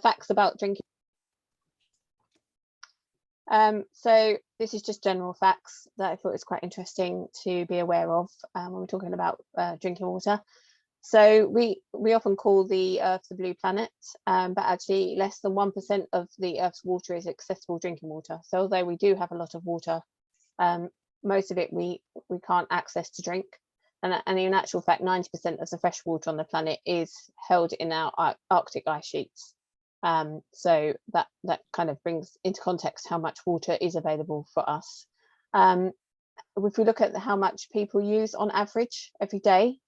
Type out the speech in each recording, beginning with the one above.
Facts about drinking. So this is just general facts that I thought was quite interesting to be aware of when we're talking about drinking water. So we often call the Earth the blue planet, but actually less than 1% of the Earth's water is accessible drinking water. So although we do have a lot of water, most of it we can't access to drink. And in actual fact, 90% of the fresh water on the planet is held in our Arctic ice sheets. So that kind of brings into context how much water is available for us. If we look at how much people use on average every day,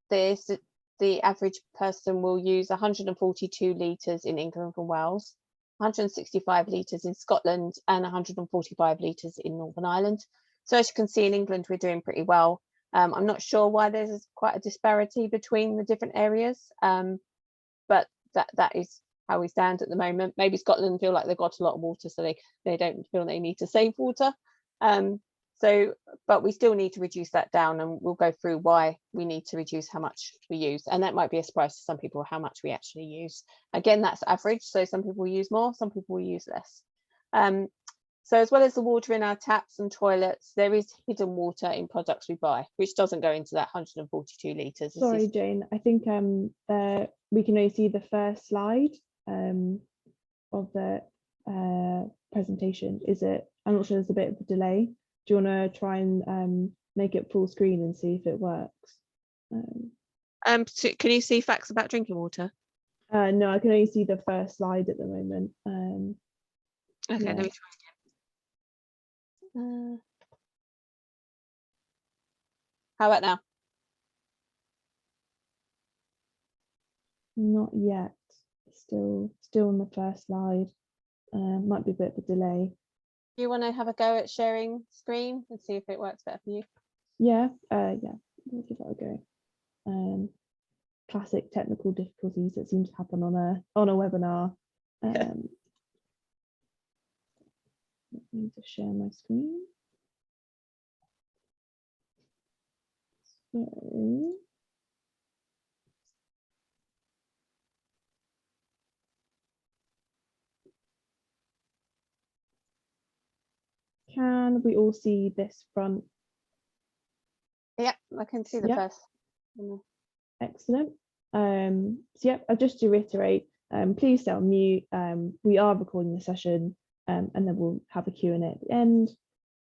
the average person will use 142 litres in England and Wales, 165 litres in Scotland, and 145 litres in Northern Ireland. So as you can see, in England, we're doing pretty well. I'm not sure why there's quite a disparity between the different areas, but that is how we stand at the moment. Maybe Scotland feel like they've got a lot of water, so they don't feel they need to save water. But we still need to reduce that down, and we'll go through why we need to reduce how much we use. And that might be a surprise to some people how much we actually use. Again, that's average, so some people use more, some people will use less. So as well as the water in our taps and toilets, there is hidden water in products we buy, which doesn't go into that 142 litres. Sorry, Jane, I think we can only see the first slide of the presentation. I'm not sure, there's a bit of a delay. Do you want to try and make it full screen and see if it works? So can you see facts about drinking water? No, I can only see the first slide at the moment. Okay, yeah. let me try again. How about now? Not yet. Still on the first slide. Might be a bit of a delay. Do you want to have a go at sharing screen and see if it works better for you? Yeah, we'll give that a go. Classic technical difficulties that seem to happen on a webinar. Let me just share my screen. So, can we all see this front? Yeah, I can see the first. Excellent. So yeah, just to reiterate, please stay on mute. We are recording the session, and then we'll have a Q&A at the end,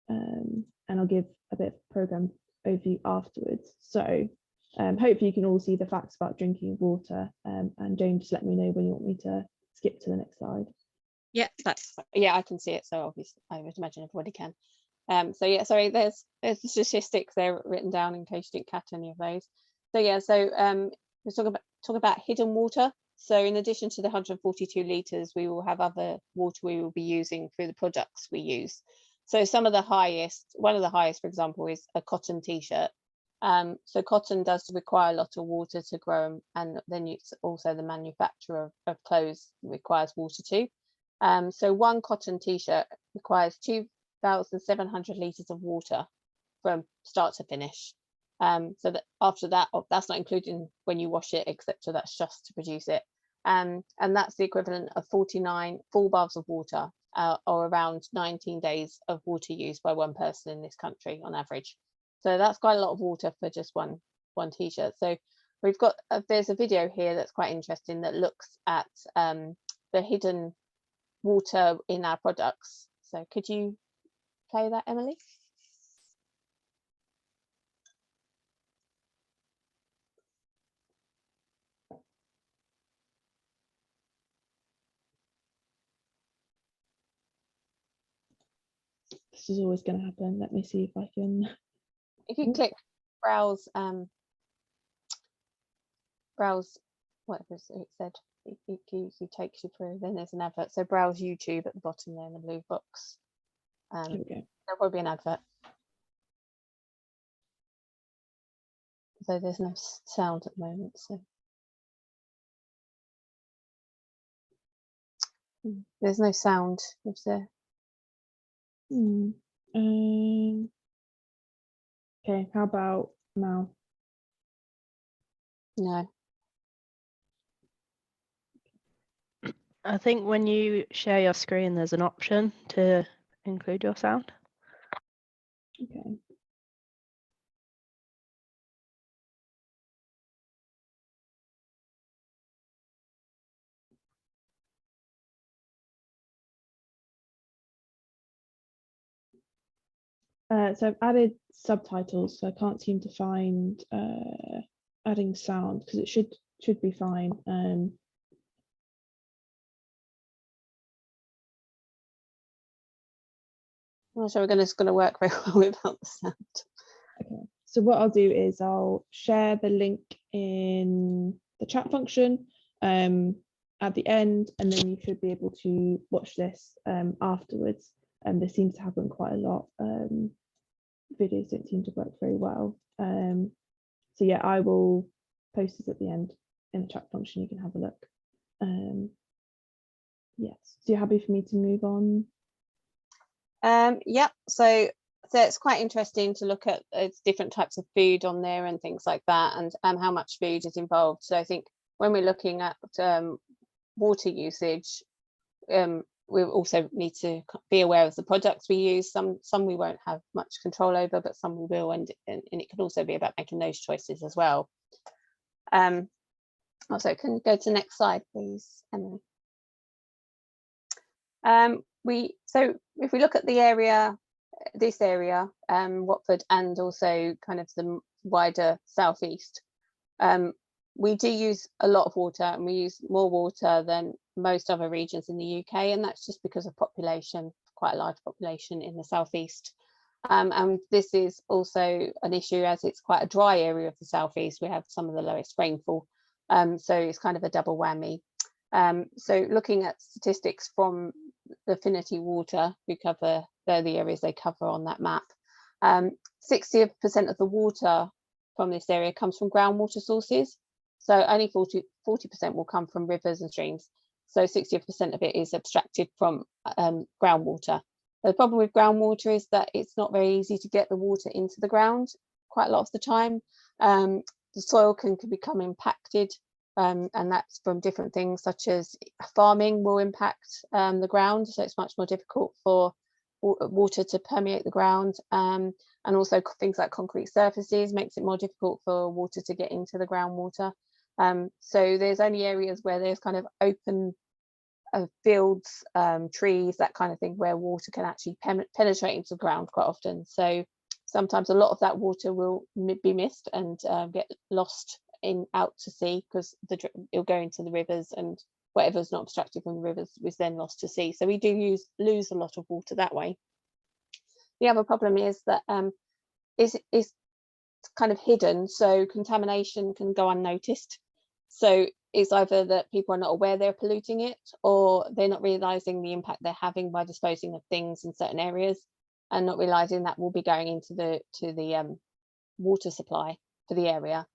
and I'll give a bit of program overview afterwards. So hopefully you can all see the facts about drinking water, and Jane, just let me know when you want me to skip to the next slide. Yeah, I can see it, so obviously I would imagine everybody can. So yeah, sorry, there's the statistics there written down in case you didn't catch any of those. So yeah, let's talk about hidden water. So in addition to the 142 litres, we will have other water we will be using through the products we use. So one of the highest, for example, is a cotton t-shirt. So cotton does require a lot of water to grow, and then it's also the manufacturer of clothes requires water too. So one cotton t-shirt requires 2,700 litres of water from start to finish. So that after that, that's not including when you wash it, etc. That's just to produce it. And that's the equivalent of 49 full baths of water, or around 19 days of water used by one person in this country on average. So that's quite a lot of water for just one t-shirt. So we've got there's a video here that's quite interesting that looks at the hidden water in our products. So could you play that, Emily? This is always going to happen. Let me see if I can. If you click browse, whatever it said, it takes you through. Then there's an advert. So browse YouTube at the bottom there in the blue box. There we go. There will be an advert. So there's no sound at the moment. So there's no sound. Is there? Okay, how about now? No. I think when you share your screen, there's an option to include your sound. Okay. So I've added subtitles, so I can't seem to find adding sound because it should be fine. I'm not sure it's going to work very well without the sound. Okay, so what I'll do is I'll share the link in the chat function at the end, and then you should be able to watch this afterwards. This seems to happen quite a lot. Videos don't seem to work very well. So yeah, I will post this at the end in the chat function. You can have a look. Yes, so you're happy for me to move on? Yeah, so it's quite interesting to look at different types of food on there and things like that, and how much food is involved. So I think when we're looking at water usage, we also need to be aware of the products we use. Some we won't have much control over, but some we will, and it can also be about making those choices as well. Also, can you go to the next slide, please, Emily? So if we look at the area, this area, Watford, and also kind of the wider southeast, we do use a lot of water, and we use more water than most other regions in the UK, and that's just because of population, quite a large population in the southeast. And this is also an issue as it's quite a dry area of the southeast. We have some of the lowest rainfall, so it's kind of a double whammy. So looking at statistics from Affinity Water, who cover, they're the areas they cover on that map, 60% of the water from this area comes from groundwater sources. So only 40% will come from rivers and streams. So 60% of it is abstracted from groundwater. The problem with groundwater is that it's not very easy to get the water into the ground quite a lot of the time. The soil can become impacted, and that's from different things such as farming will impact the ground. So it's much more difficult for water to permeate the ground, and also things like concrete surfaces makes it more difficult for water to get into the groundwater. So there's only areas where there's kind of open fields, trees, that kind of thing, where water can actually penetrate into the ground quite often. So sometimes a lot of that water will be missed and get lost out to sea, because it'll go into the rivers, and whatever's not abstracted from the rivers is then lost to sea. So we do lose a lot of water that way. The other problem is that is kind of hidden, so contamination can go unnoticed. So it's either that people are not aware they're polluting it, or they're not realizing the impact they're having by disposing of things in certain areas, and not realizing that will be going into the water supply for the area.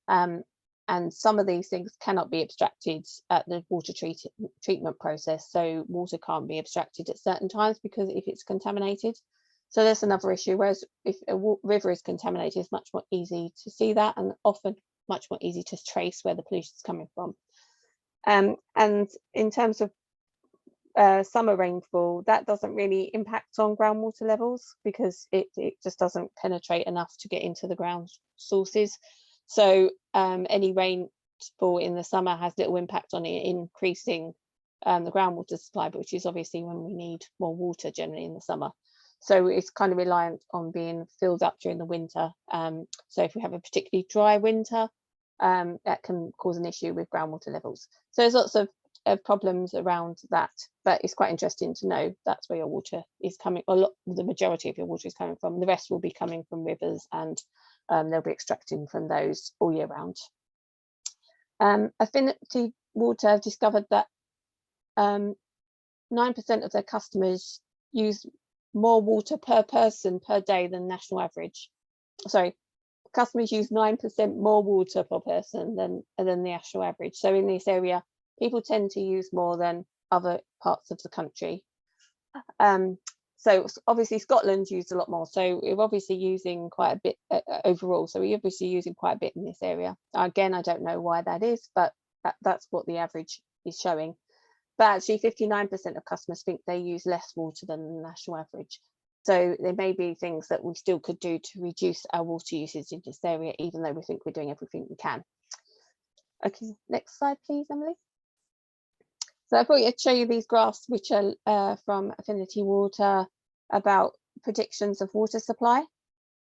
And some of these things cannot be abstracted at the water treatment process. So water can't be abstracted at certain times because if it's contaminated. So that's another issue. Whereas if a river is contaminated, it's much more easy to see that, and often much more easy to trace where the pollution is coming from. And in terms of summer rainfall, that doesn't really impact on groundwater levels because it just doesn't penetrate enough to get into the ground sources. So any rainfall in the summer has little impact on it increasing the groundwater supply, which is obviously when we need more water generally in the summer. So it's kind of reliant on being filled up during the winter. So if we have a particularly dry winter, that can cause an issue with groundwater levels. So there's lots of problems around that, but it's quite interesting to know that's where your water is coming. The majority of your water is coming from. The rest will be coming from rivers, and they'll be extracting from those all year round. Affinity Water have discovered that 9% of their customers use more water per person per day than national average. Sorry, customers use 9% more water per person than the national average. So in this area, people tend to use more than other parts of the country. So obviously Scotland used a lot more. So we're obviously using quite a bit overall. So we're obviously using quite a bit in this area. Again, I don't know why that is, but that's what the average is showing. but actually 59% of customers think they use less water than the national average. So there may be things that we still could do to reduce our water usage in this area, even though we think we're doing everything we can. Okay, next slide, please, Emily. So I thought I'd show you these graphs, which are from Affinity Water, about predictions of water supply.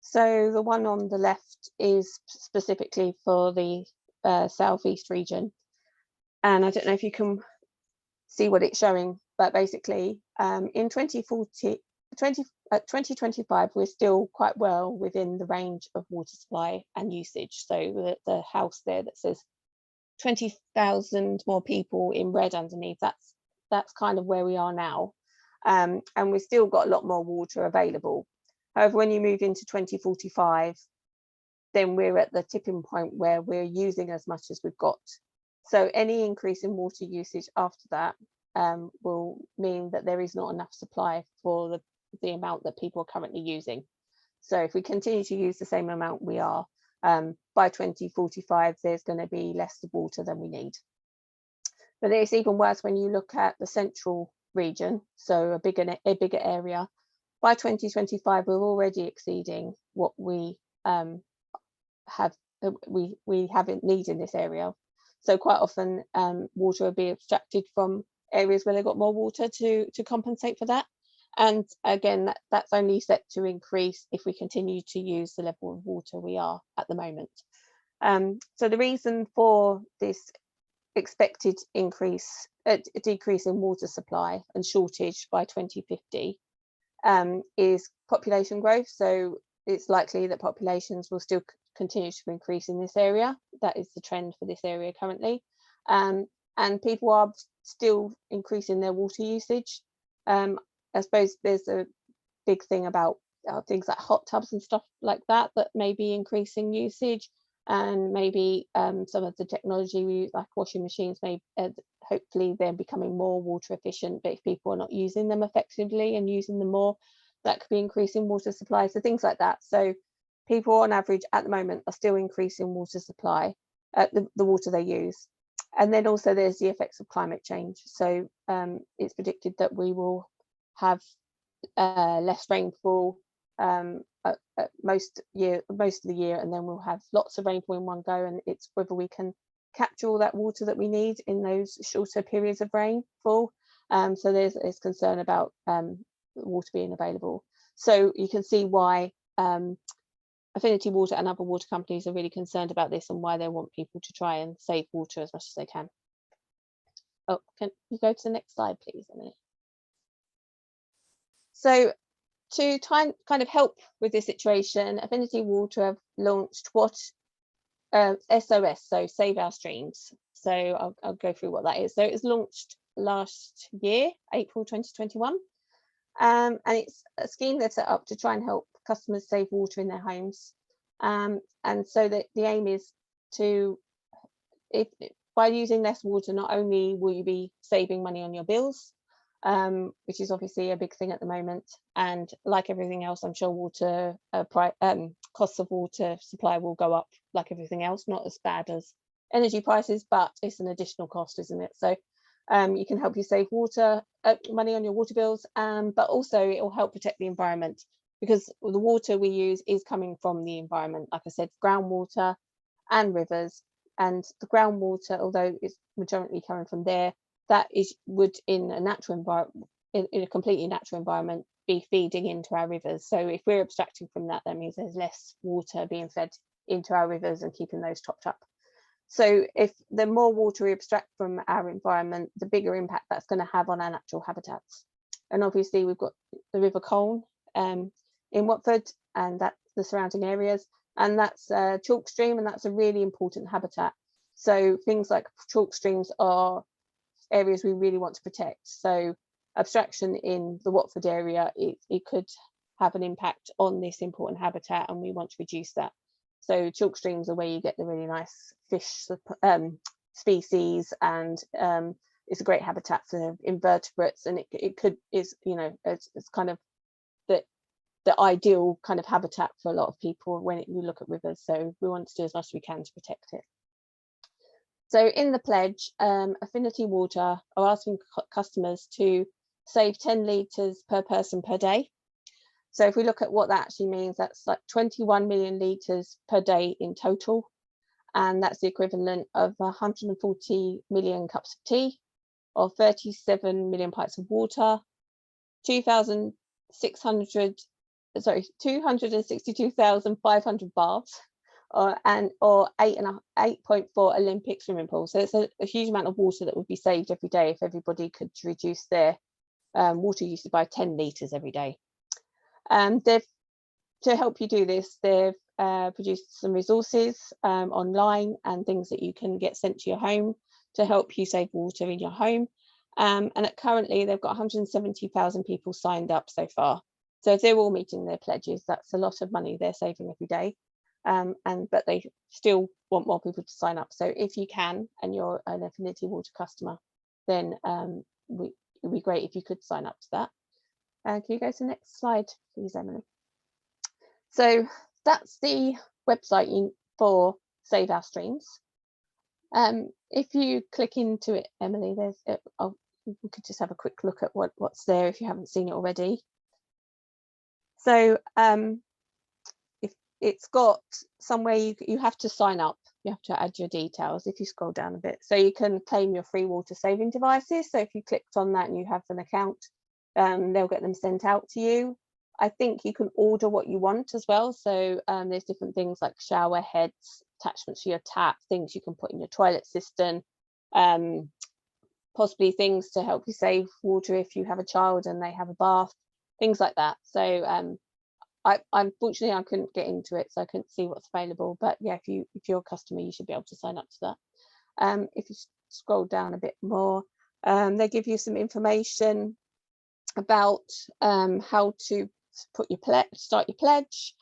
So the one on the left is specifically for the southeast region. And I don't know if you can see what it's showing, but basically in 2025, we're still quite well within the range of water supply and usage. So the house there that says 20,000 more people in red underneath, that's kind of where we are now. And we've still got a lot more water available. However, when you move into 2045, then we're at the tipping point where we're using as much as we've got. So any increase in water usage after that will mean that there is not enough supply for the amount that people are currently using. So if we continue to use the same amount we are, by 2045, there's going to be less water than we need. But it's even worse when you look at the central region, so a bigger area. By 2025, we're already exceeding what we need in this area. So quite often water will be abstracted from areas where they've got more water to compensate for that. And again, that's only set to increase if we continue to use the level of water we are at the moment. So the reason for this expected decrease in water supply and shortage by 2050 is population growth. So it's likely that populations will still continue to increase in this area. That is the trend for this area currently. And people are still increasing their water usage. I suppose there's a big thing about things like hot tubs and stuff like that may be increasing usage, and maybe some of the technology we use, like washing machines, may hopefully they're becoming more water efficient, but if people are not using them effectively and using them more, that could be increasing water supply. So things like that. So people on average at the moment are still increasing water supply, the water they use. And then also there's the effects of climate change. So it's predicted that we will have less rainfall most of the year, and then we'll have lots of rainfall in one go, and it's whether we can capture all that water that we need in those shorter periods of rainfall. So there's concern about water being available. So you can see why Affinity Water and other water companies are really concerned about this, and why they want people to try and save water as much as they can. Oh, can you go to the next slide, please, Emily? So to kind of help with this situation, Affinity Water have launched what SOS, so Save Our Streams. So I'll go through what that is. So it was launched last year, April 2021. And it's a scheme that's set up to try and help customers save water in their homes. And so the aim is to, by using less water, not only will you be saving money on your bills, which is obviously a big thing at the moment, and like everything else, I'm sure water costs of water supply will go up like everything else, not as bad as energy prices, but it's an additional cost, isn't it? So you can help you save water money on your water bills, but also it will help protect the environment, because the water we use is coming from the environment, like I said, groundwater and rivers. And the groundwater, although it's majority coming from there, that would in a natural environment, in a completely natural environment, be feeding into our rivers. So if we're abstracting from that, that means there's less water being fed into our rivers and keeping those topped up. So if the more water we abstract from our environment, the bigger impact that's going to have on our natural habitats. And obviously we've got the River Colne in Watford, and that's the surrounding areas, and that's a chalk stream, and that's a really important habitat. So things like chalk streams are areas we really want to protect. So abstraction in the Watford area, it could have an impact on this important habitat, and we want to reduce that. So chalk streams are where you get the really nice fish species, and it's a great habitat for invertebrates, and it's kind of the ideal kind of habitat for a lot of people when you look at rivers. So we want to do as much as we can to protect it. So in the pledge, Affinity Water are asking customers to save 10 litres per person per day. So if we look at what that actually means, that's like 21 million litres per day in total. And that's the equivalent of 140 million cups of tea, or 37 million pints of water, 262,500 baths, or 8.4 Olympic swimming pools. So it's a huge amount of water that would be saved every day if everybody could reduce their water usage by 10 litres every day. To help you do this, they've produced some resources online and things that you can get sent to your home to help you save water in your home. And currently they've got 170,000 people signed up so far. So if they're all meeting their pledges, that's a lot of money they're saving every day. But they still want more people to sign up. So if you can, and you're an Affinity Water customer, then it would be great if you could sign up to that. Can you go to the next slide, please, Emily? So that's the website for Save Our Streams. If you click into it, Emily, we could just have a quick look at what's there if you haven't seen it already. So if it's got somewhere you have to sign up, you have to add your details if you scroll down a bit. So you can claim your free water saving devices. So if you clicked on that and you have an account, they'll get them sent out to you. I think you can order what you want as well. So there's different things like shower heads, attachments to your tap, things you can put in your toilet cistern, possibly things to help you save water if you have a child and they have a bath, things like that. So unfortunately I couldn't get into it, so I couldn't see what's available. But yeah, if you're a customer, you should be able to sign up to that. If you scroll down a bit more, they give you some information about how to start your pledge,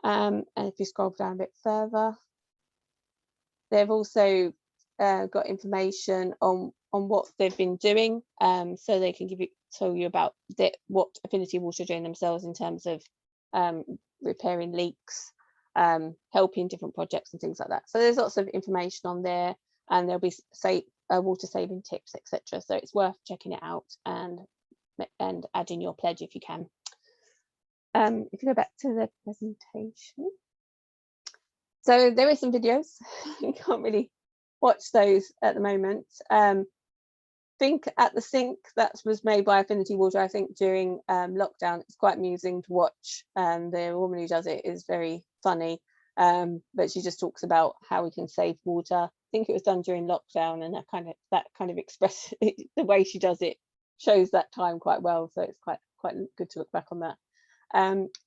and if you scroll down a bit further, they've also got information on what they've been doing, so they can tell you about what Affinity Water are doing themselves in terms of repairing leaks, helping different projects and things like that. So there's lots of information on there, and there'll be water saving tips, etc. So it's worth checking it out and adding your pledge if you can. If you go back to the presentation, so there is some videos. You can't really watch those at the moment. Think at the Sink, that was made by Affinity Water, I think, during lockdown. It's quite amusing to watch. The woman who does it is very funny, but she just talks about how we can save water. I think it was done during lockdown, and that kind of express the way she does it shows that time quite well. So it's quite good to look back on that.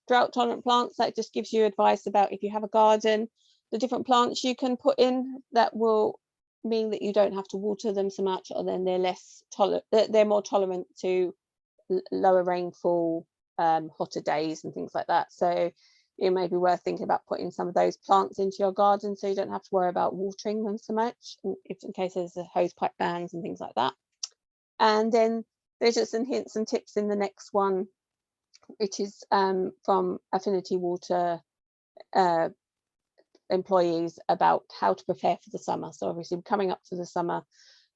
Drought tolerant plants, that just gives you advice about if you have a garden, the different plants you can put in that will mean that you don't have to water them so much, or then they're more tolerant to lower rainfall, hotter days and things like that. So it may be worth thinking about putting some of those plants into your garden so you don't have to worry about watering them so much, in case there's a hose pipe bans and things like that. And then there's just some hints and tips in the next one, which is from Affinity Water employees about how to prepare for the summer. So obviously coming up to the summer,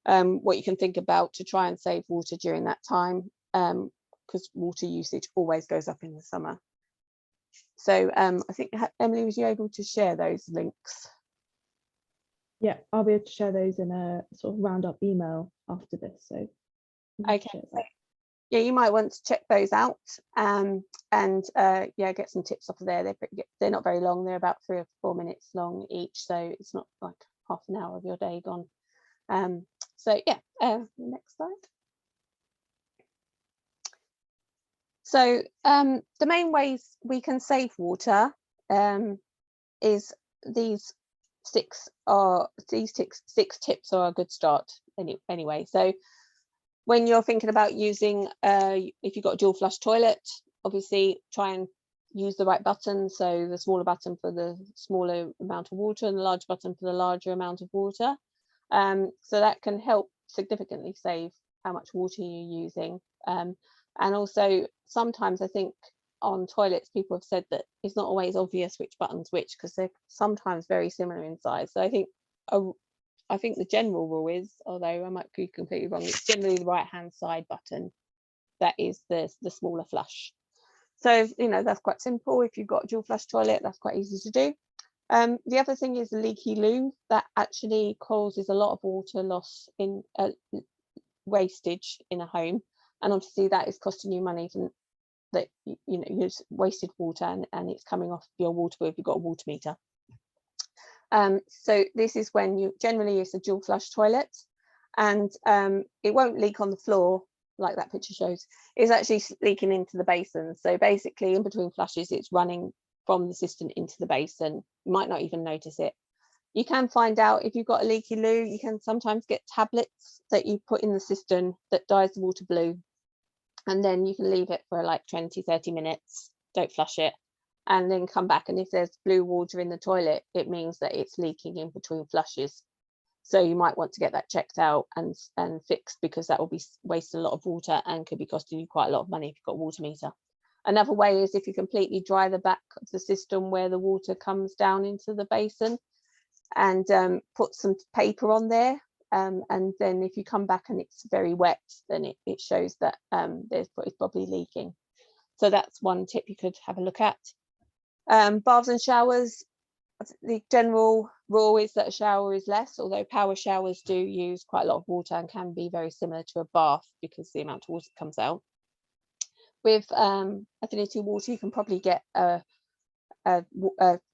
what you can think about to try and save water during that time, because water usage always goes up in the summer. So I think, Emily, was you able to share those links? Yeah, I'll be able to share those in a sort of roundup email after this. So okay. Yeah, you might want to check those out, and yeah, get some tips off of there. They're not very long. They're about 3 or 4 minutes long each, so it's not like half an hour of your day gone. So yeah, next slide. So the main ways we can save water is these six tips are a good start anyway. So when you're thinking about using, if you've got a dual flush toilet, obviously try and use the right button. So the smaller button for the smaller amount of water and the large button for the larger amount of water. So that can help significantly save how much water you're using. And also sometimes I think on toilets, people have said that it's not always obvious which button's which, because they're sometimes very similar in size. So I think I think the general rule is, although I might be completely wrong, it's generally the right hand side button that is the smaller flush. So, you know, that's quite simple. If you've got a dual flush toilet, that's quite easy to do. The other thing is the leaky loo. That actually causes a lot of water loss in wastage in a home, and obviously that is costing you money from that, you know, you've wasted water and it's coming off your water bill if you've got a water meter. So this is when you generally it's a dual flush toilet, and it won't leak on the floor like that picture shows. It's actually leaking into the basin. So basically in between flushes it's running from the cistern into the basin. You might not even notice it. You can find out if you've got a leaky loo. You can sometimes get tablets that you put in the cistern that dyes the water blue, and then you can leave it for like 20-30 minutes, don't flush it, and then come back, and if there's blue water in the toilet, it means that it's leaking in between flushes. So you might want to get that checked out and fixed, because that will be wasting a lot of water and could be costing you quite a lot of money if you've got a water meter. Another way is if you completely dry the back of the cistern where the water comes down into the basin, and put some paper on there, and then if you come back and it's very wet, then it shows that it's probably leaking. So that's one tip you could have a look at. Baths and showers, the general rule is that a shower is less, although power showers do use quite a lot of water and can be very similar to a bath because the amount of water comes out. With affinity water, you can probably get a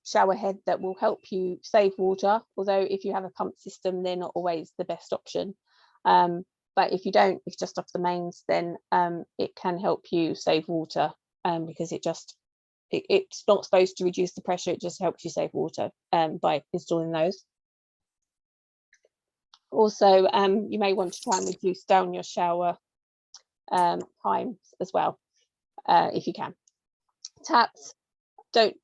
shower head that will help you save water, although if you have a pump system, they're not always the best option. But if you don't, if just off the mains, then it can help you save water, because it's not supposed to reduce the pressure, it just helps you save water by installing those. Also, you may want to try and reduce down your shower times as well, if you can. Taps, don't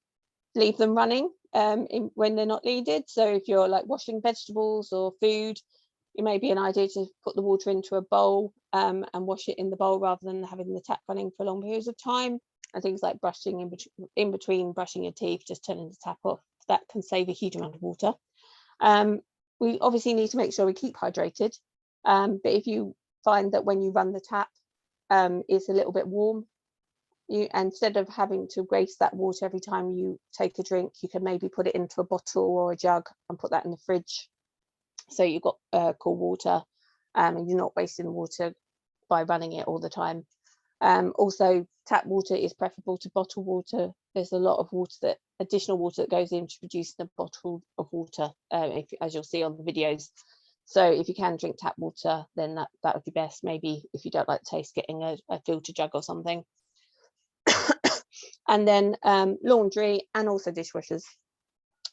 leave them running when they're not needed. So if you're like washing vegetables or food, it may be an idea to put the water into a bowl and wash it in the bowl rather than having the tap running for long periods of time. And things like brushing in between brushing your teeth, just turning the tap off, that can save a huge amount of water. We obviously need to make sure we keep hydrated, but if you find that when you run the tap it's a little bit warm, instead of having to waste that water every time you take a drink, you can maybe put it into a bottle or a jug and put that in the fridge, so you've got cool water, and you're not wasting the water by running it all the time. Also, tap water is preferable to bottled water. There's a lot of water, additional water that goes into producing a bottle of water, as you'll see on the videos. So if you can drink tap water, then that would be best. Maybe if you don't like the taste, getting a filter jug or something. And then laundry and also dishwashers.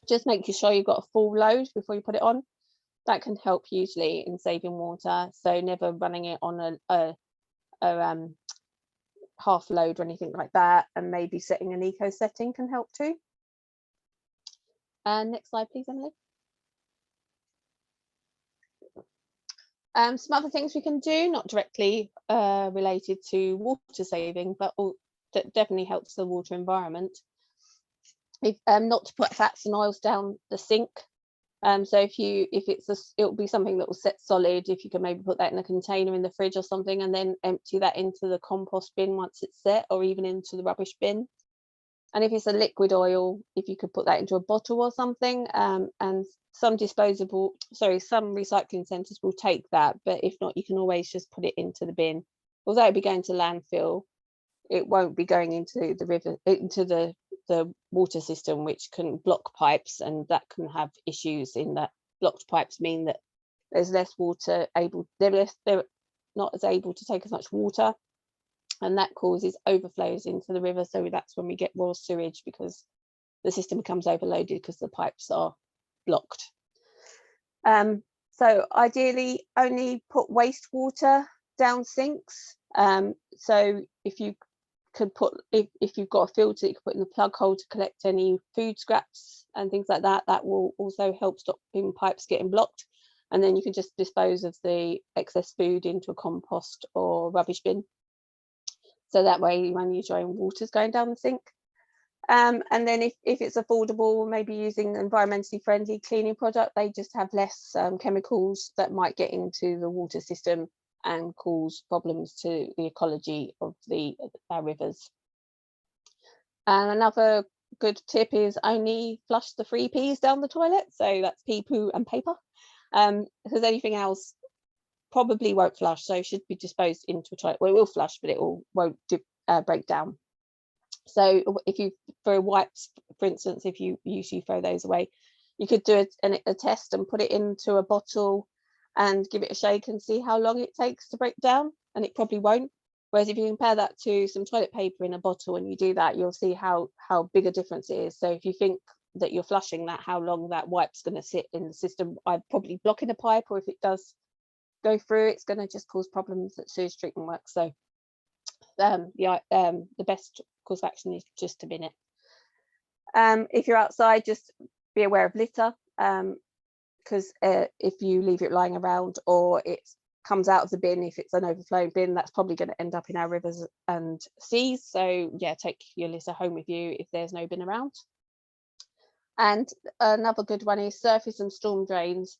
Just making sure you've got a full load before you put it on. That can help hugely in saving water. So never running it on a half load or anything like that, and maybe setting an eco setting can help too. Next slide please, Emily. Some other things we can do, not directly related to water saving, but that definitely helps the water environment. Not to put fats and oils down the sink. So it'll be something that will set solid. If you can maybe put that in a container in the fridge or something, and then empty that into the compost bin once it's set, or even into the rubbish bin. And if it's a liquid oil, if you could put that into a bottle or something, and some recycling centres will take that, but if not, you can always just put it into the bin. Although it'll be going to landfill, it won't be going into the river, into the water system, which can block pipes, and that can have issues in that. Blocked pipes mean that there's less water they're not as able to take as much water, and that causes overflows into the river. So that's when we get raw sewage, because the system becomes overloaded because the pipes are blocked. So ideally only put wastewater down sinks. So if you could if you've got a filter, you could put in the plug hole to collect any food scraps and things like that. That will also help stop pipes getting blocked, and then you can just dispose of the excess food into a compost or rubbish bin, so that way when you're drawing, water's going down the sink. And then if it's affordable, maybe using environmentally friendly cleaning product, they just have less chemicals that might get into the water system and cause problems to the ecology of our rivers. And another good tip is only flush the 3 Ps down the toilet. So that's pee, poo and paper, because anything else probably won't flush, so should be disposed into a toilet. Well, it will flush, but it won't break down. So if you throw wipes, for instance, if you usually throw those away, you could do a test and put it into a bottle and give it a shake and see how long it takes to break down, and it probably won't. Whereas if you compare that to some toilet paper in a bottle and you do that, you'll see how big a difference it is. So if you think that you're flushing that, how long that wipe's going to sit in the system, I'd probably block in a pipe, or if it does go through, it's going to just cause problems at sewage treatment work. So the best course of action is just to bin it. If you're outside, just be aware of litter, because if you leave it lying around or it comes out of the bin, if it's an overflowing bin, that's probably going to end up in our rivers and seas. So yeah, take your litter home with you if there's no bin around. And another good one is surface and storm drains.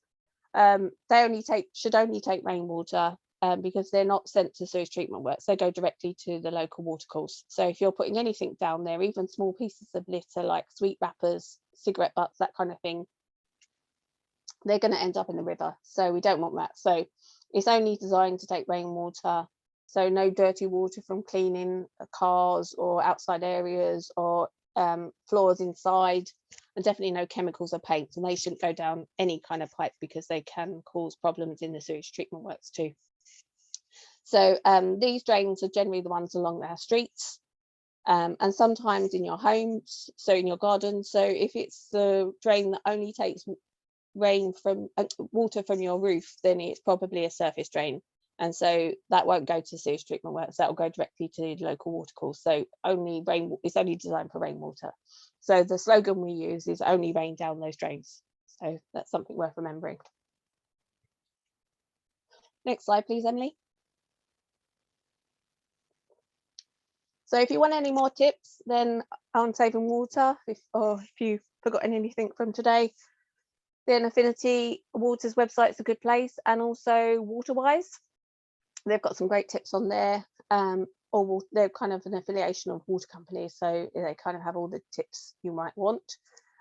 They should only take rainwater, because they're not sent to sewage treatment works. They go directly to the local watercourse. So if you're putting anything down there, even small pieces of litter like sweet wrappers, cigarette butts, that kind of thing, they're going to end up in the river. So we don't want that. So it's only designed to take rainwater. So no dirty water from cleaning cars or outside areas or floors inside, and definitely no chemicals or paints, and they shouldn't go down any kind of pipe because they can cause problems in the sewage treatment works too. So these drains are generally the ones along our streets, and sometimes in your homes, so in your garden. So if it's the drain that only takes water from your roof, then it's probably a surface drain, and so that won't go to sewage treatment works. That will go directly to the local watercourse. So it's only designed for rainwater. So the slogan we use is only rain down those drains. So that's something worth remembering. Next slide, please, Emily. So if you want any more tips then on saving water, if you've forgotten anything from today, then Affinity Water's website is a good place, and also WaterWise. They've got some great tips on there, or they're kind of an affiliation of water companies, so they kind of have all the tips you might want.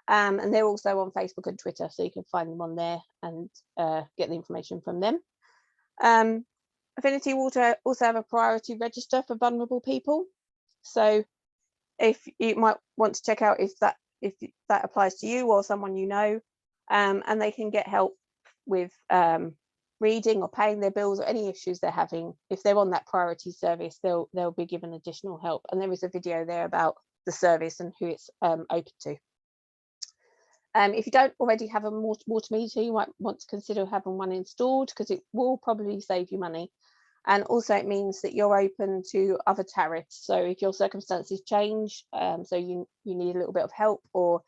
And they're also on Facebook and Twitter, so you can find them on there and get the information from them. Affinity Water also have a priority register for vulnerable people. So if you might want to check out if that applies to you or someone you know, and they can get help with reading or paying their bills or any issues they're having. If they're on that priority service, they'll be given additional help. And there is a video there about the service and who it's open to. If you don't already have a water meter, you might want to consider having one installed, because it will probably save you money. And also it means that you're open to other tariffs. So if your circumstances change, so you need a little bit of help, or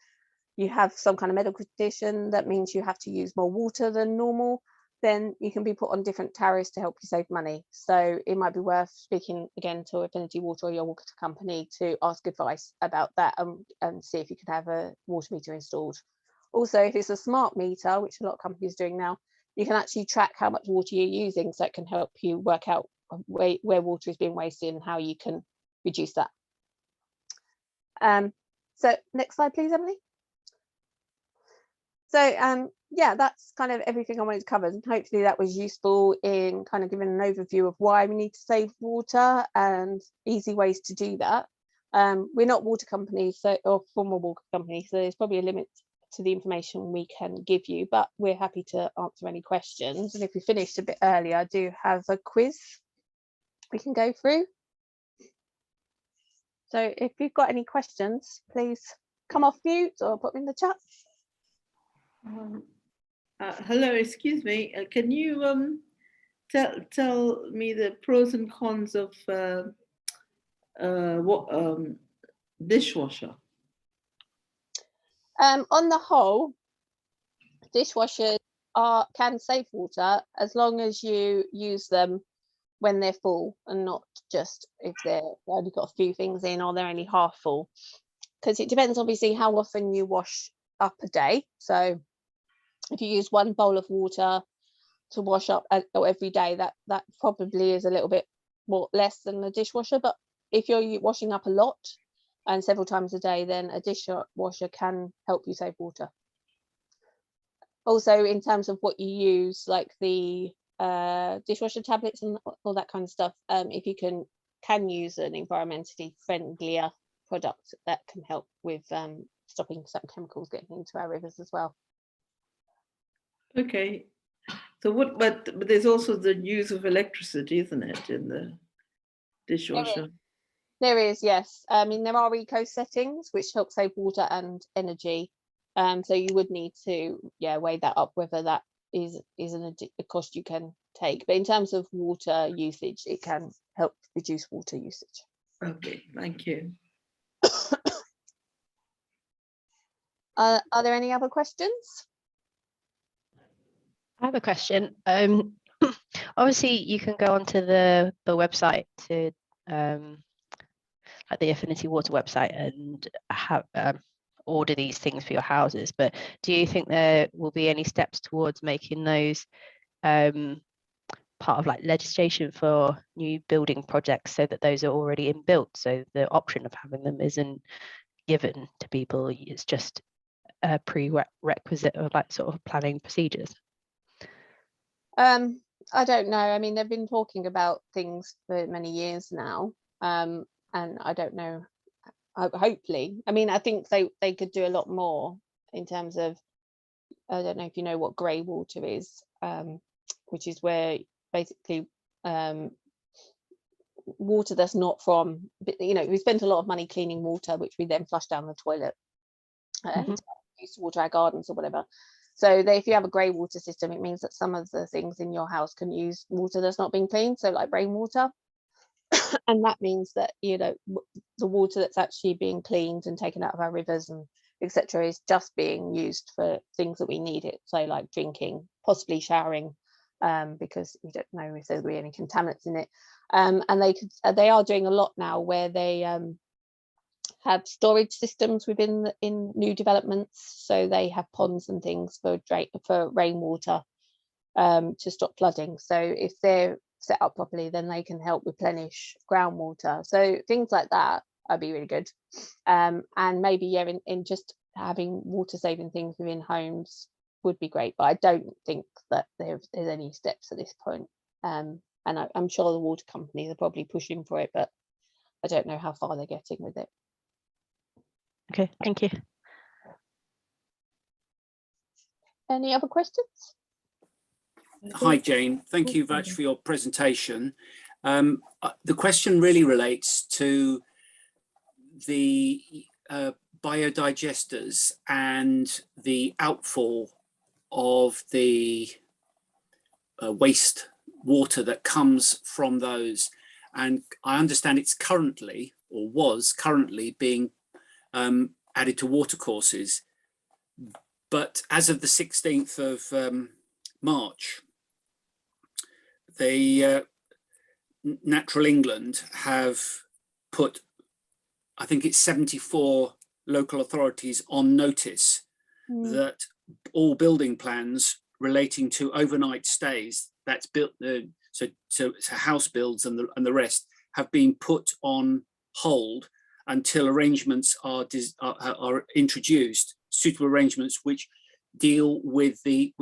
you have some kind of medical condition that means you have to use more water than normal, then you can be put on different tariffs to help you save money. So it might be worth speaking again to Affinity Water or your water company to ask advice about that, and see if you can have a water meter installed. Also, if it's a smart meter, which a lot of companies are doing now, you can actually track how much water you're using, so it can help you work out where water is being wasted and how you can reduce that. So next slide, please, Emily. So yeah, that's kind of everything I wanted to cover, and hopefully that was useful in kind of giving an overview of why we need to save water and easy ways to do that. We're not water companies, or formal water companies, so there's probably a limit to the information we can give you, but we're happy to answer any questions. And if we finished a bit earlier, I do have a quiz we can go through. So if you've got any questions, please come off mute or put them in the chat. Hello, excuse me. Can you tell me the pros and cons of dishwasher? On the whole, dishwashers can save water as long as you use them when they're full, and not just if they've only got a few things in or they're only half full. because it depends obviously how often you wash up a day. So if you use 1 bowl of water to wash up every day, that probably is a little bit more less than a dishwasher. But if you're washing up a lot and several times a day, then a dishwasher can help you save water. Also, in terms of what you use, like the dishwasher tablets and all that kind of stuff, if you can use an environmentally friendlier product, that can help with stopping some chemicals getting into our rivers as well. Okay. So but there's also the use of electricity, isn't it, in the dishwasher? There is, yes. I mean, there are eco settings which help save water and energy. So you would need to, weigh that up, whether that is a cost you can take. But in terms of water usage, it can help reduce water usage. Okay, thank you. Are there any other questions? I have a question. Obviously, you can go onto the website to like the Affinity Water website and have order these things for your houses. But do you think there will be any steps towards making those part of like legislation for new building projects, so that those are already inbuilt, so the option of having them isn't given to people, it's just a prerequisite of like sort of planning procedures? I don't know. I mean, they've been talking about things for many years now, and I don't know. Hopefully, I mean, I think they could do a lot more in terms of, I don't know if you know what grey water is, which is where basically water that's not from, we spent a lot of money cleaning water which we then flush down the toilet and use to water our gardens or whatever. So if you have a grey water system, it means that some of the things in your house can use water that's not being cleaned, so like rainwater. And that means that the water that's actually being cleaned and taken out of our rivers and etc. is just being used for things that we need it, so like drinking, possibly showering, because we don't know if there'll be any contaminants in it. And they are doing a lot now where they have storage systems in new developments, so they have ponds and things for rainwater to stop flooding. So if they're set up properly, then they can help replenish groundwater. So things like that would be really good. And maybe in just having water saving things within homes would be great, but I don't think that there's any steps at this point. And I'm sure the water companies are probably pushing for it, but I don't know how far they're getting with it. Okay, thank you. Any other questions? Hi, Jane. Thank you very much for your presentation. The question really relates to the biodigesters and the outfall of the waste water that comes from those. And I understand it's currently, or was currently, being added to watercourses. But as of the 16th of March, the Natural England have put, I think it's 74 local authorities on notice that all building plans relating to overnight stays, that's built, so house builds and the rest, have been put on hold until arrangements are introduced, suitable arrangements which deal with the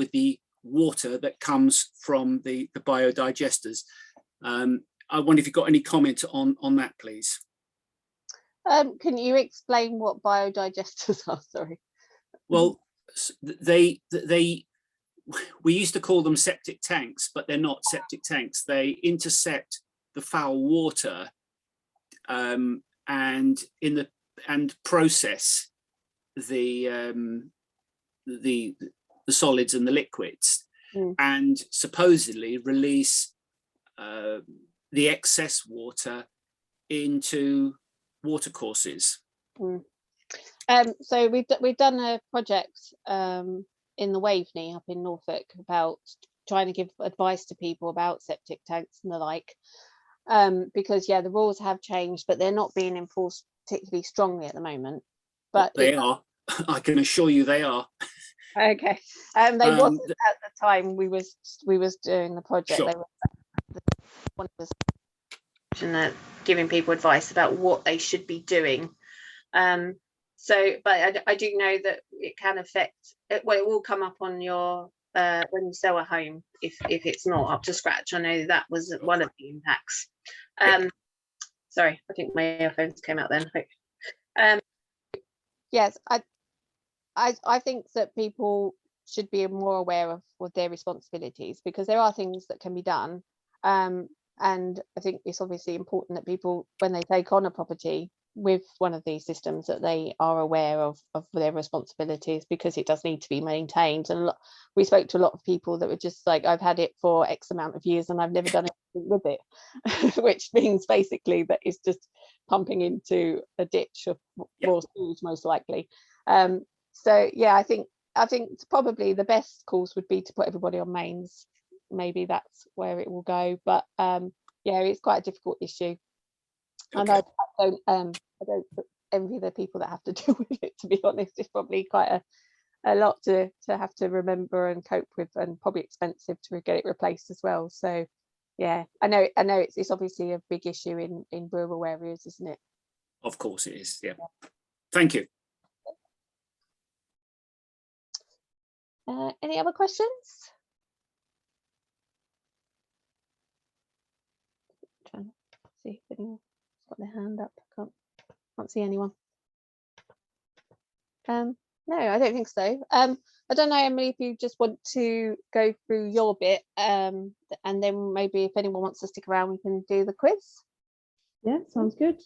water that comes from the biodigesters. I wonder if you've got any comment on that, please. Can you explain what biodigesters are? Sorry. Well, we used to call them septic tanks, but they're not septic tanks. They intercept the foul water and process the solids and the liquids, and supposedly release the excess water into watercourses. So we've done a project in the Waveney up in Norfolk about trying to give advice to people about septic tanks and the like, because the rules have changed, but they're not being enforced particularly strongly at the moment. but they are. I can assure you they are. okay. They wasn't th- at the time we was doing the project. Sure. They were one was giving people advice about what they should be doing. So, but I do know that it can affect. Well, it will come up on your when you sell a home if it's not up to scratch. I know that was one of the impacts. Sorry, I think my earphones came out then. Yes, I think that people should be more aware of their responsibilities, because there are things that can be done. And I think it's obviously important that people, when they take on a property with one of these systems, that they are aware of their responsibilities, because it does need to be maintained. And we spoke to a lot of people that were just like, I've had it for X amount of years and I've never done anything with it, which means basically that it's just pumping into a ditch of raw sewage, most likely. So yeah, I think probably the best course would be to put everybody on mains. Maybe that's where it will go, but yeah, it's quite a difficult issue. And Okay. I don't envy the people that have to deal with it, to be honest. It's probably quite a lot to have to remember and cope with, and probably expensive to get it replaced as well. So yeah, I know it's obviously a big issue in rural areas, isn't it? Of course it is. Yeah. Thank you. Any other questions? Trying to see if anyone's got their hand up. Can't see anyone. No, I don't think so. I don't know, Emily, if you just want to go through your bit, and then maybe if anyone wants to stick around, we can do the quiz. Yeah, sounds good.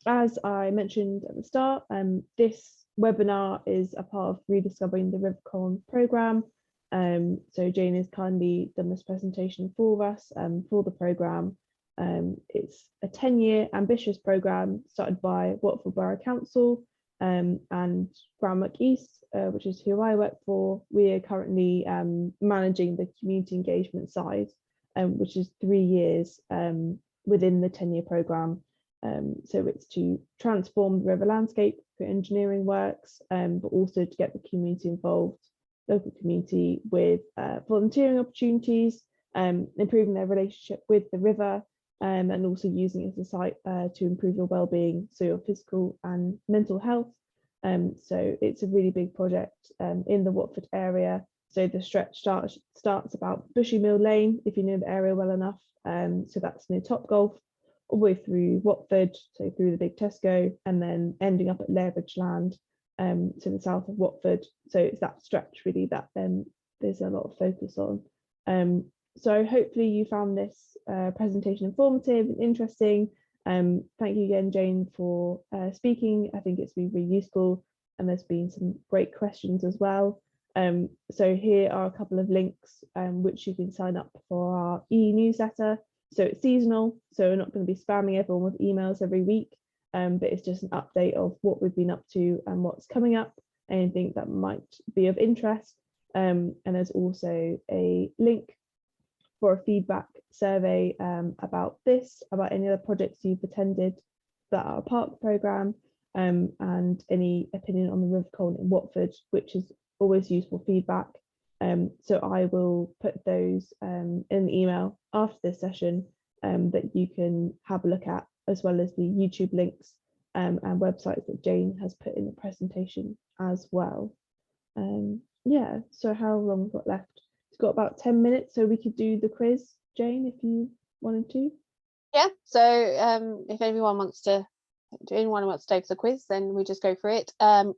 As I mentioned at the start, this webinar is a part of Rediscovering the River Colne programme. So Jane has kindly done this presentation for us for the programme. It's a 10-year ambitious programme started by Watford Borough Council and Groundwork East, which is who I work for. We are currently managing the community engagement side, which is 3 years within the 10-year programme. So it's to transform the river landscape for engineering works, but also to get the community involved, local community, with volunteering opportunities, improving their relationship with the river, and also using it as a site to improve your well-being, so your physical and mental health. So it's a really big project in the Watford area. So the stretch starts about Bushy Mill Lane, if you know the area well enough. So that's near Topgolf, all the way through Watford, so through the big Tesco, and then ending up at Lairbridge Land to the south of Watford. So it's that stretch really that there's a lot of focus on. So hopefully you found this presentation informative and interesting. Thank you again, Jane, for speaking. I think it's been really useful, and there's been some great questions as well. So here are a couple of links which you can sign up for our e-newsletter. So it's seasonal, so we're not going to be spamming everyone with emails every week, but it's just an update of what we've been up to and what's coming up, anything that might be of interest. And there's also a link for a feedback survey about any other projects you've attended that are part of the programme, and any opinion on the River Colne in Watford, which is always useful feedback. So I will put those in the email after this session that you can have a look at, as well as the YouTube links and websites that Jane has put in the presentation as well. Yeah, so how long we've got left? It's got about 10 minutes, so we could do the quiz, Jane, if you wanted to. Yeah, so if anyone wants to go for the quiz, then we just go for it.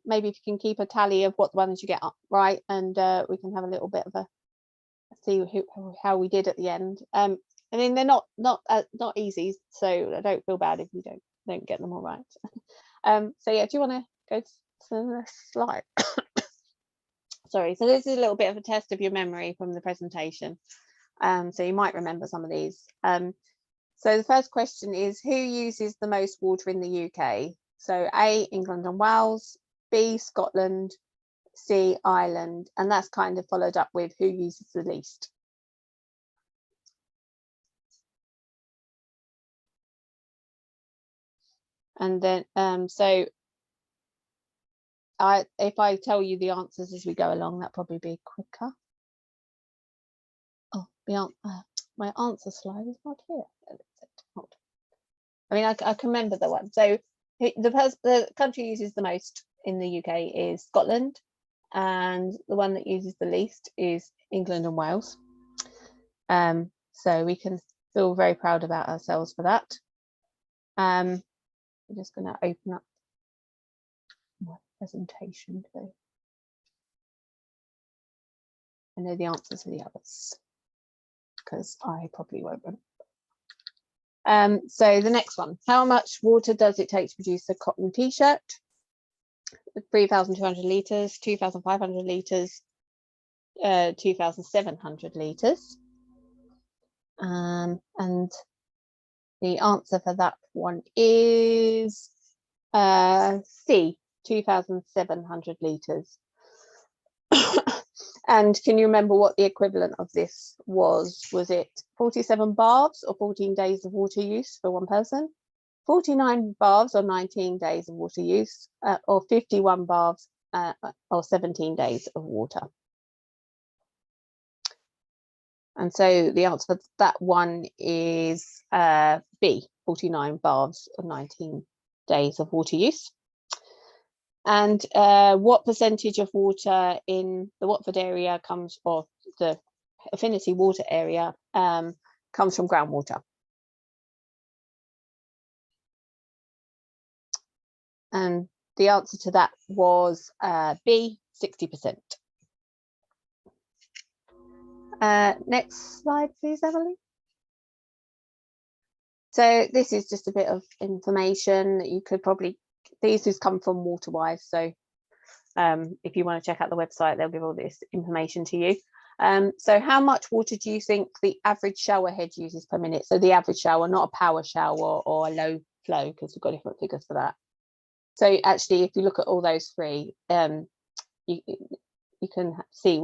Maybe if you can keep a tally of what ones you get right, and we can have a little bit of a see how we did at the end. I mean, they're not easy, so I don't feel bad if you don't get them all right. So yeah, do you want to go to the slide? Sorry, so this is a little bit of a test of your memory from the presentation. So you might remember some of these. So the first question is, who uses the most water in the UK? So A, England and Wales, B, Scotland, C, Ireland, and that's kind of followed up with who uses the least. And then so if I tell you the answers as we go along, that'll probably be quicker. Oh, my answer slide is not here. I mean, I can remember the one. So the country uses the most in the UK is Scotland, and the one that uses the least is England and Wales. So we can feel very proud about ourselves for that. I'm just going to open up my presentation. So I know the answers to the others because I probably won't remember. So the next one, how much water does it take to produce a cotton t-shirt? 3,200 litres, 2,500 litres, 2,700 litres. And the answer for that one is C, 2,700 litres. And can you remember what the equivalent of this was? Was it 47 baths or 14 days of water use for one person? 49 baths or 19 days of water use, or 51 baths or 17 days of water? And so the answer for that one is B, 49 baths or 19 days of water use. And what percentage of water in the Watford area comes, or the affinity water area, comes from groundwater? And the answer to that was B, 60%. Next slide, please, Emily. So this is just a bit of information that you could probably, these has come from Waterwise. So if you want to check out the website, they'll give all this information to you. So how much water do you think the average shower head uses per minute? So the average shower, not a power shower or a low flow, because we've got different figures for that. So actually, if you look at all those three, you can see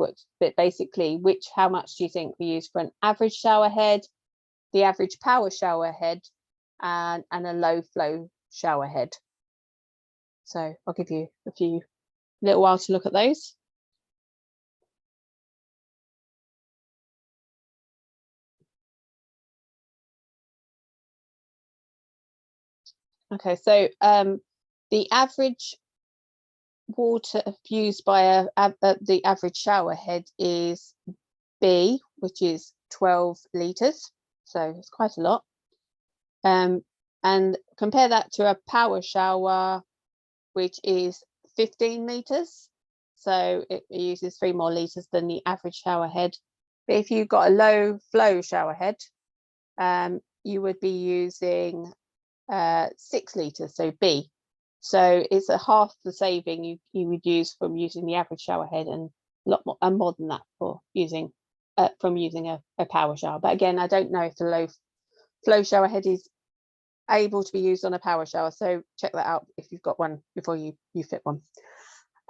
how much do you think we use for an average shower head, the average power shower head, and a low flow shower head. So I'll give you a little while to look at those. Okay, so the average water used by the average shower head is B, which is 12 litres, so it's quite a lot. And compare that to a power shower, which is 15 litres, so it uses 3 more litres than the average shower head. But if you've got a low flow shower head, you would be using 6 litres, so B. So it's a half the saving you would use from using the average shower head, and a lot more than that for using from using a power shower. But again, I don't know if the low flow shower head is able to be used on a power shower, so check that out if you've got one before you fit one.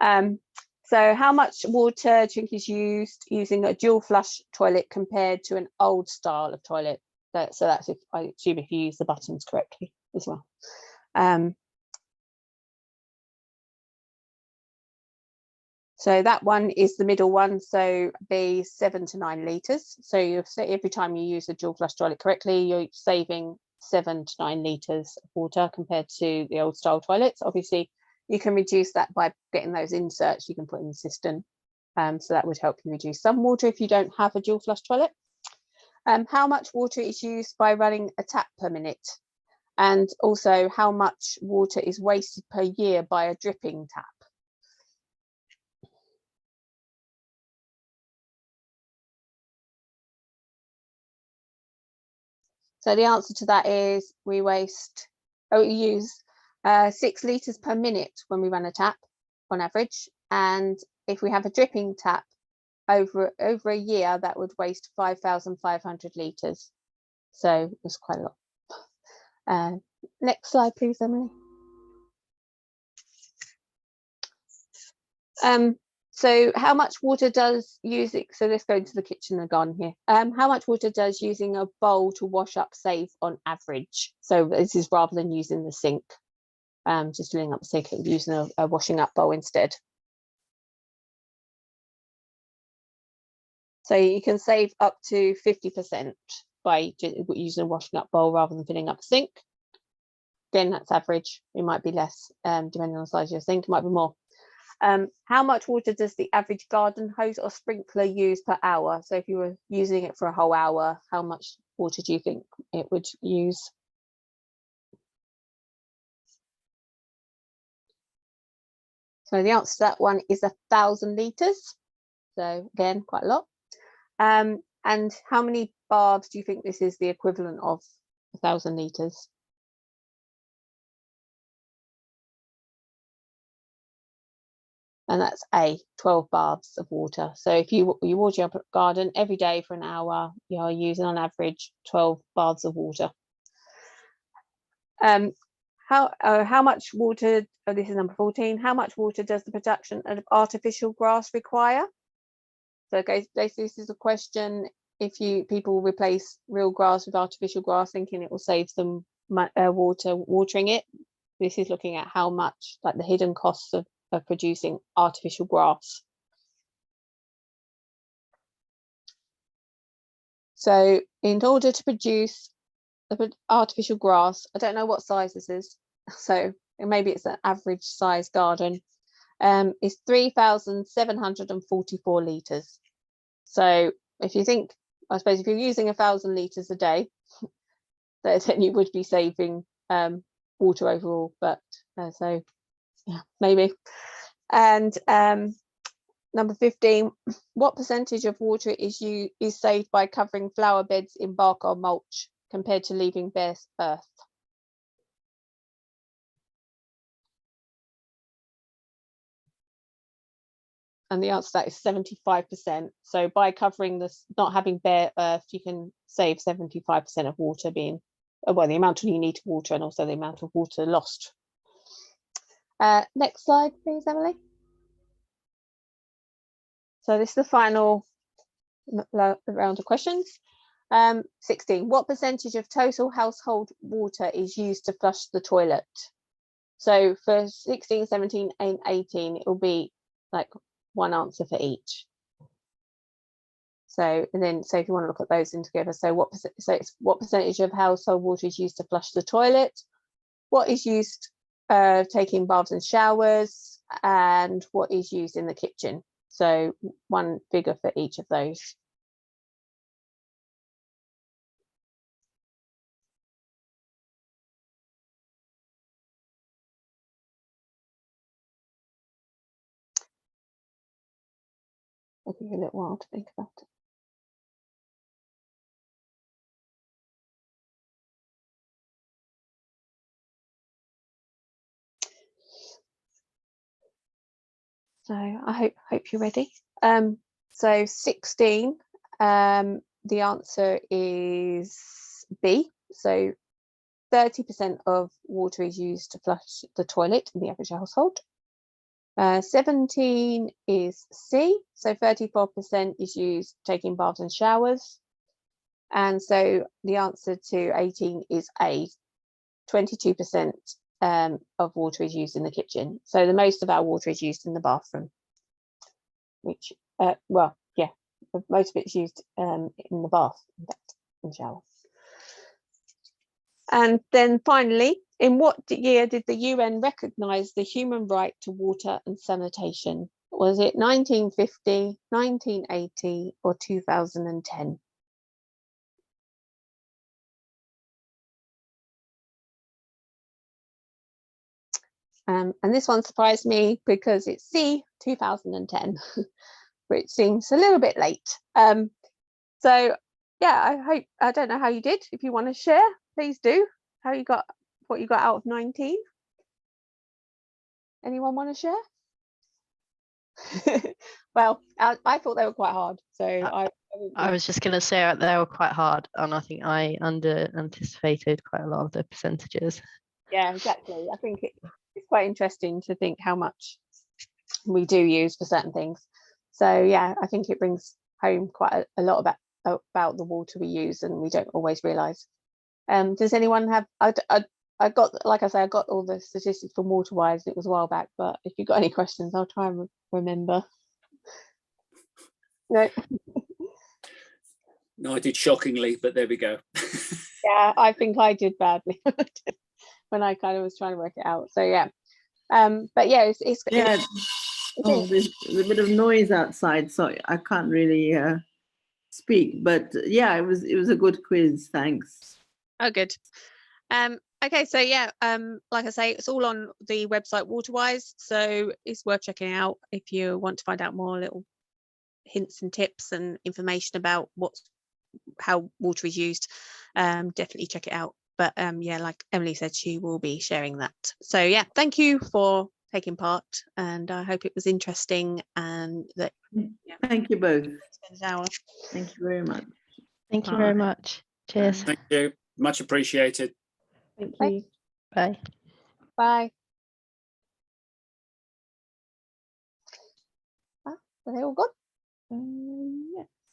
So how much water do you think is used using a dual flush toilet compared to an old style of toilet? So that's if I assume if you use the buttons correctly as well. So that one is the middle one, so B, 7 to 9 litres. So you say every time you use a dual flush toilet correctly, you're saving 7 to 9 litres of water compared to the old style toilets. Obviously, you can reduce that by getting those inserts you can put in the cistern. So that would help you reduce some water if you don't have a dual flush toilet. How much water is used by running a tap per minute? And also, how much water is wasted per year by a dripping tap? So the answer to that is we use 6 litres per minute when we run a tap on average. And if we have a dripping tap over a year, that would waste 5,500 litres. So it's quite a lot. Next slide, please, Emily. So how much water does using, so let's go into the kitchen and garden here. How much water does using a bowl to wash up save on average? So this is rather than using the sink. just filling up the sink and using a washing up bowl instead. So you can save up to 50% by using a washing up bowl rather than filling up the sink. Again, that's average. It might be less depending on the size of your sink. It might be more. How much water does the average garden hose or sprinkler use per hour? So if you were using it for a whole hour, how much water do you think it would use? So the answer to that one is 1,000 litres. So again, quite a lot. And how many barbs do you think this is the equivalent of 1,000 litres? And that's A, 12 baths of water. So if you water your garden every day for an hour, you are using on average 12 baths of water. How much water, this is number 14, how much water does the production of artificial grass require? So this is a question, if people replace real grass with artificial grass thinking it will save them water watering it, this is looking at how much, like the hidden costs of producing artificial grass. So in order to produce artificial grass, I don't know what size this is, so maybe it's an average size garden, is 3,744 litres. So if you think, I suppose if you're using 1,000 litres a day, then you would be saving water overall, but so yeah, maybe. And number 15, what percentage of water is saved by covering flower beds in bark or mulch compared to leaving bare earth? And the answer to that is 75%. So by covering this, not having bare earth, you can save 75% of water being, well, the amount you need to water and also the amount of water lost. Next slide, please, Emily. So this is the final round of questions. 16, what percentage of total household water is used to flush the toilet? So for 16, 17, and 18, it will be like one answer for each. So, and then, so if you want to look at those in together, so what percentage of household water is used to flush the toilet? What is used taking baths and showers, and what is used in the kitchen? So one figure for each of those. I'll give you a little while to think about it. So I hope you're ready. So 16, the answer is B. So 30% of water is used to flush the toilet in the average household. 17 is C. So 34% is used taking baths and showers. And so the answer to 18 is A. 22% of water is used in the kitchen. So the most of our water is used in the bathroom, which, well, yeah, most of it's used in the bath, in shower. And then finally, in what year did the UN recognise the human right to water and sanitation? Was it 1950, 1980 or 2010? And this one surprised me because it's C, 2010, which seems a little bit late. So yeah, I don't know how you did. If you want to share, please do. How you got, what you got out of 19? Anyone want to share? Well, I thought they were quite hard. So I was just going to say they were quite hard, and I think I anticipated quite a lot of the percentages. Yeah, exactly. I think it's quite interesting to think how much we do use for certain things. So yeah, I think it brings home quite a lot about the water we use and we don't always realise. Does anyone have, I I got, like I say, I got all the statistics from WaterWise. It was a while back, but if you've got any questions, I'll try and remember. No. No, I did shockingly, but there we go. Yeah, I think I did badly when I kind of was trying to work it out. So yeah, but yeah, Yeah. Oh, it's there's a bit of noise outside, so I can't really speak. But yeah, it was a good quiz. Thanks. oh good. Okay, so yeah, like I say, it's all on the website WaterWise, so it's worth checking out if you want to find out more little hints and tips and information about how water is used. Definitely check it out. But yeah, like Emily said, she will be sharing that. So yeah, thank you for taking part, and I hope it was interesting and that Thank you both. spend an hour. Thank you very much. Thank you very Bye. much. Cheers. Thank you. Much appreciated. Thank Bye. you. Bye. Bye. Are they all gone? Yeah.